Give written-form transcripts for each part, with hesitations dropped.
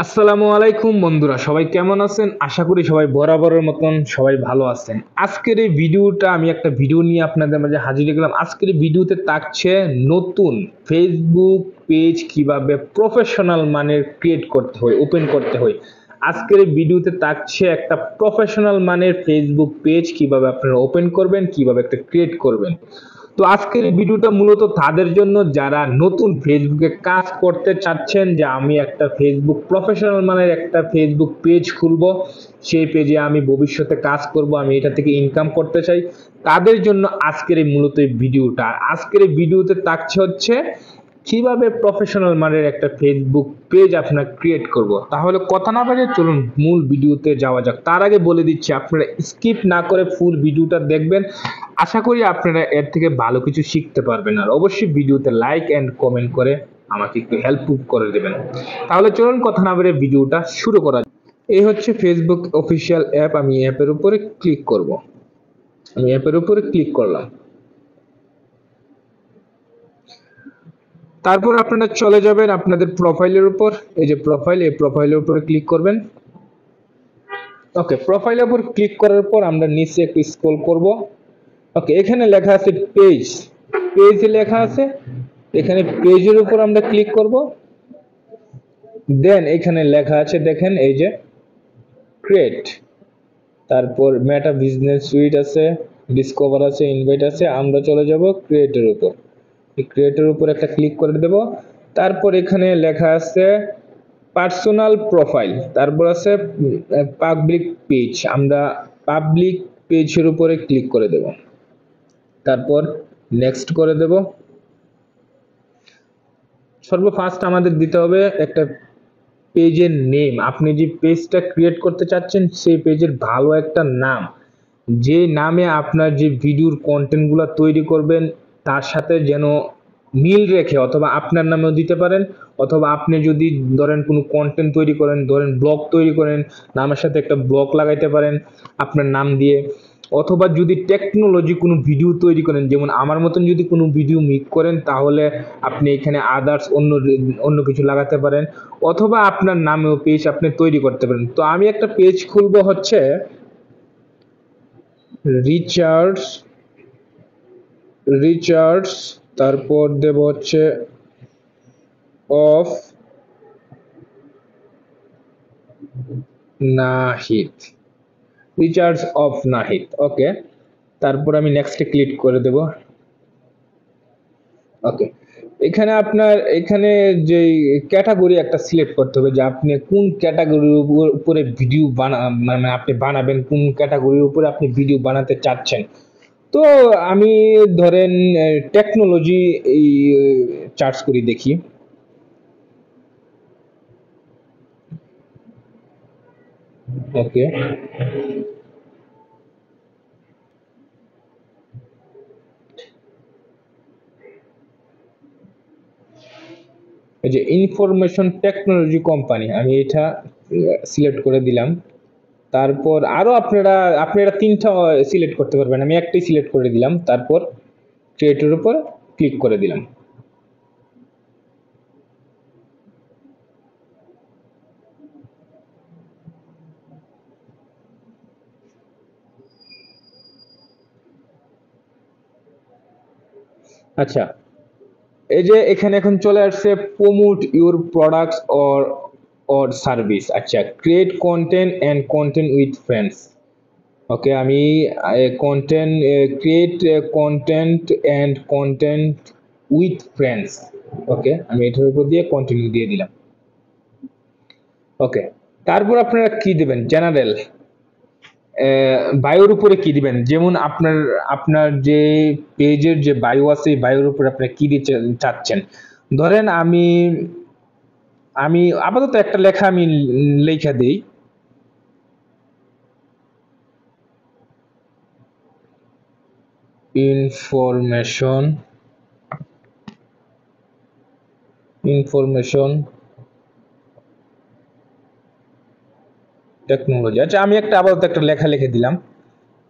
আসসালামু আলাইকুম বন্ধুরা, সবাই কেমন আছেন? আশা করি সবাই বরাবরের মতন সবাই ভালো আছেন। আজকের এই ভিডিওটা আমি একটা ভিডিও নিয়ে আপনাদের মাঝে হাজির হয়ে গেলাম। আজকের এই ভিডিওতে থাকছে নতুন ফেসবুক পেজ কিভাবে প্রফেশনাল মানের ক্রিয়েট করতে হয়, ওপেন করতে হয়। আজকের এই ভিডিওতে থাকছে একটা প্রফেশনাল মানের ফেসবুক পেজ কিভাবে আপনারা ওপেন করবেন, কিভাবে একটা ক্রিয়েট করবেন। তো আজকের এই ভিডিওটা মূলত তাদের জন্য যারা নতুন ফেসবুকে কাজ করতে চাচ্ছেন, যে আমি একটা ফেসবুক প্রফেশনাল মানের একটা ফেসবুক পেজ খুলবো, সেই পেজে আমি ভবিষ্যতে কাজ করব, আমি এটা থেকে ইনকাম করতে চাই, তাদের জন্য আজকের এই মূলত এই ভিডিওটা। আজকের এই ভিডিওতে থাকছে হচ্ছে কিভাবে প্রফেশনাল মানের একটা ফেসবুক পেজ আপনার ক্রিয়েট করব। তাহলে কথা না বাড়িয়ে চলুন মূল ভিডিওতে যাওয়া যাক। তার আগে বলে দিচ্ছি, আপনারা স্কিপ না করে ফুল ভিডিওটা দেখবেন। আশা করি আপনারা এর থেকে ভালো কিছু শিখতে পারবেন। আর অবশ্যই ভিডিওতে লাইক এন্ড কমেন্ট করে আমাকে একটু হেল্প করে দেবেন। তাহলে চলুন কথা না বাড়িয়ে ভিডিওটা শুরু করা যাক। এই হচ্ছে ফেসবুক অফিসিয়াল অ্যাপ। আমি অ্যাপের উপরে ক্লিক করব। আমি অ্যাপের উপরে ক্লিক করলাম। তারপর আপনারা চলে যাবেন আপনাদের প্রোফাইলের উপর। এই যে প্রোফাইল, এই প্রোফাইলের উপরে ক্লিক করবেন। ওকে, প্রোফাইলের উপর ক্লিক করার পর আমরা নিচে একটু স্ক্রল করব। ওকে, এখানে লেখা আছে পেজ, পেজ লেখা আছে। এখানে পেজের উপর আমরা ক্লিক করব। দেন এখানে লেখা আছে, দেখেন এই যে ক্রিয়েট। তারপর মেটা বিজনেস সুইট আছে, ডিসকভার আছে, ইনভাইট আছে। আমরা চলে যাব ক্রিয়েটের উপর। এই ক্রিয়েটের উপর একটা ক্লিক করে দেব। তারপর এখানে লেখা আছে পার্সোনাল প্রোফাইল, তারপর আছে পাবলিক পেজ। আমরা পাবলিক পেজের উপরে ক্লিক করে দেব। তারপর নেক্সট করে দেব। সর্বফার্স্ট আমাদের দিতে হবে একটা পেজের নেম। আপনি যে পেজটা ক্রিয়েট করতে চাচ্ছেন সেই পেজের ভালো একটা নাম, যে নামে আপনার যে ভিডিওর কন্টেন্টগুলো তৈরি করবেন তার সাথে যেন মিল রেখে, অথবা আপনার নামেও দিতে পারেন, অথবা আপনি যদি ধরেন কোনো কন্টেন্ট তৈরি করেন, ধরেন ব্লগ তৈরি করেন, নামের সাথে একটা ব্লগ লাগাইতে পারেন আপনার নাম দিয়ে। অথবা যদি টেকনোলজি কোনো ভিডিও তৈরি করেন, যেমন আমার মতন যদি কোনো ভিডিও মেক করেন, তাহলে আপনি এখানে আদার্স অন্য কিছু লাগাতে পারেন, অথবা আপনার নামেও পেজ আপনি তৈরি করতে পারেন। তো আমি একটা পেজ খুলবো হচ্ছে রিচার্ডস, রিচার্ডস তারপর দেব হচ্ছে of Nahid, Richards of Nahid. Okay, তারপর আমি নেক্সটে ক্লিক করে দেব। ওকে, এখানে আপনার এখানে যে ক্যাটাগরি একটা সিলেক্ট করতে হবে, যে আপনি কোন ক্যাটাগরির উপরে ভিডিও মানে আপনি বানাবেন, কোন ক্যাটাগরির উপরে আপনি ভিডিও বানাতে চাচ্ছেন। তো আমি ধরেন টেকনোলজি এই চার্জ করি, দেখি। ওকে, এই যে ইনফরমেশন টেকনোলজি কোম্পানি, আমি এটা সিলেক্ট করে দিলাম। তারপর আরো আপনারা তিনটা সিলেক্ট করতে পারবেন, আমি একটাই সিলেক্ট করে দিলাম। তারপর ক্রিয়েটের উপর ক্লিক করে দিলাম। আচ্ছা, এই যে এখানে এখন চলে আসছে promote your products or service. আচ্ছা, create content and content with friends. Okay, আমি content create content and content with friends. Okay, আমি এটার উপর দিয়ে কন্টিনিউ দিয়ে দিলাম। ওকে, তারপর আপনারা কি দিবেন, জেনারেল বায়োর উপরে কি দিবেন, যেমন আপনার আপনার যে পেজের যে বায়ো আছে এই বায়োর উপরে আপনি কি দিতে চাচ্ছেন। ধরেন আমি আমি আপাতত একটা লেখা আমি লেখা দেই। Information, information technology. আচ্ছা, আমি একটা আপাতত একটা লেখা লিখে দিলাম।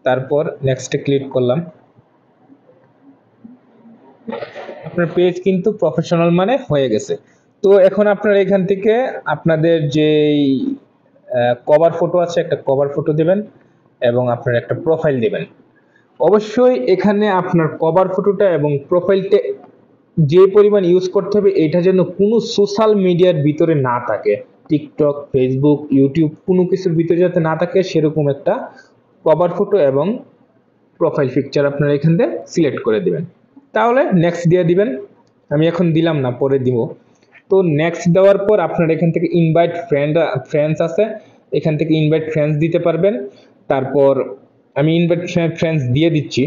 তারপর নেক্সটে ক্লিক করলাম। আপনার পেজ কিন্তু প্রফেশনাল মানে হয়ে গেছে। তো এখন আপনারা এখান থেকে আপনাদের যে কভার ফটো আছে, একটা কভার ফটো দেবেন এবং আপনার একটা প্রোফাইল দেবেন। অবশ্যই এখানে আপনার কভার ফটোটা এবং প্রোফাইলটা যে পরিমাণ ইউজ করতে হবে, এটা যেন কোনো সোশ্যাল মিডিয়ার ভিতরে না থাকে, টিকটক, ফেসবুক, ইউটিউব কোনো কিছুর ভিতরে যাতে না থাকে, সেরকম একটা কভার ফটো এবং প্রোফাইল পিকচার আপনারা এখান থেকে সিলেক্ট করে দিবেন। তাহলে নেক্সট দিয়ে দিবেন। আমি এখন দিলাম না, পরে দিব। তো নেক্সট দেওয়ার পর আপনার এখান থেকে ইনভাইট ফ্রেন্ডস আছে, এখান থেকে ইনভাইট ফ্রেন্ডস দিতে পারবেন। তারপর আমি ইনভাইট ফ্রেন্ডস দিয়ে দিচ্ছি।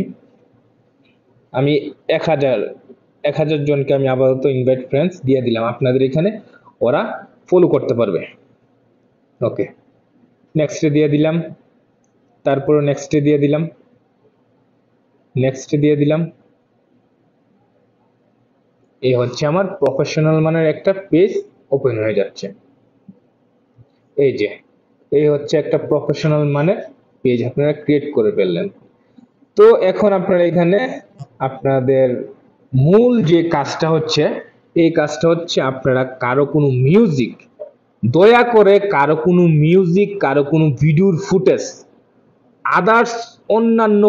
আমি 1000 জনকে আমি আপাতত ইনভাইট ফ্রেন্ডস দিয়ে দিলাম। আপনাদের এখানে ওরা ফলো করতে পারবে। ওকে, নেক্সটে দিয়ে দিলাম, তারপর নেক্সটে দিয়ে দিলাম, নেক্সটে দিয়ে দিলাম। এই হচ্ছে আমার প্রফেশনাল মানের একটা পেজ ওপেন হয়ে যাচ্ছে। এই যে এই হচ্ছে একটা প্রফেশনাল মানের পেজ আপনারা ক্রিয়েট করে ফেললেন। তো এখন আপনারা এখানে আপনাদের মূল যে কাজটা হচ্ছে, এই কাজটা হচ্ছে আপনারা কারো কোনো মিউজিক, দয়া করে কারো কোনো মিউজিক, কারো কোনো ভিডিওর ফুটেজ, আদার্স অন্যান্য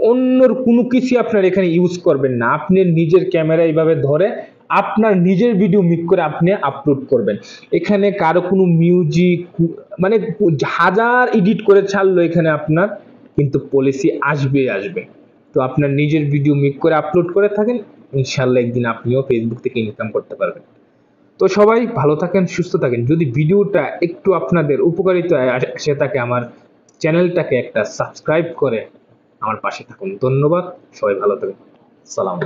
অন্যর কোনো কিছু আপনার এখানে ইউজ করবেন না। আপনি নিজের ক্যামেরা এইভাবে ধরে আপনার নিজের ভিডিও মেক করে আপনি আপলোড করবেন। এখানে কারো কোনো মিউজিক মানে হাজার এডিট করে ছাড়লো, এখানে আপনার কিন্তু পলিসি আসবে। তো আপনার নিজের ভিডিও মেক করে আপলোড করে থাকেন, ইনশাল্লাহ একদিন আপনিও ফেসবুক থেকে ইনকাম করতে পারবেন। তো সবাই ভালো থাকেন, সুস্থ থাকেন। যদি ভিডিওটা একটু আপনাদের উপকারিতা আসে থাকে, আমার চ্যানেলটাকে একটা সাবস্ক্রাইব করে আমার পাশে থাকুন। ধন্যবাদ, সবাই ভালো থাকুন। সালাম।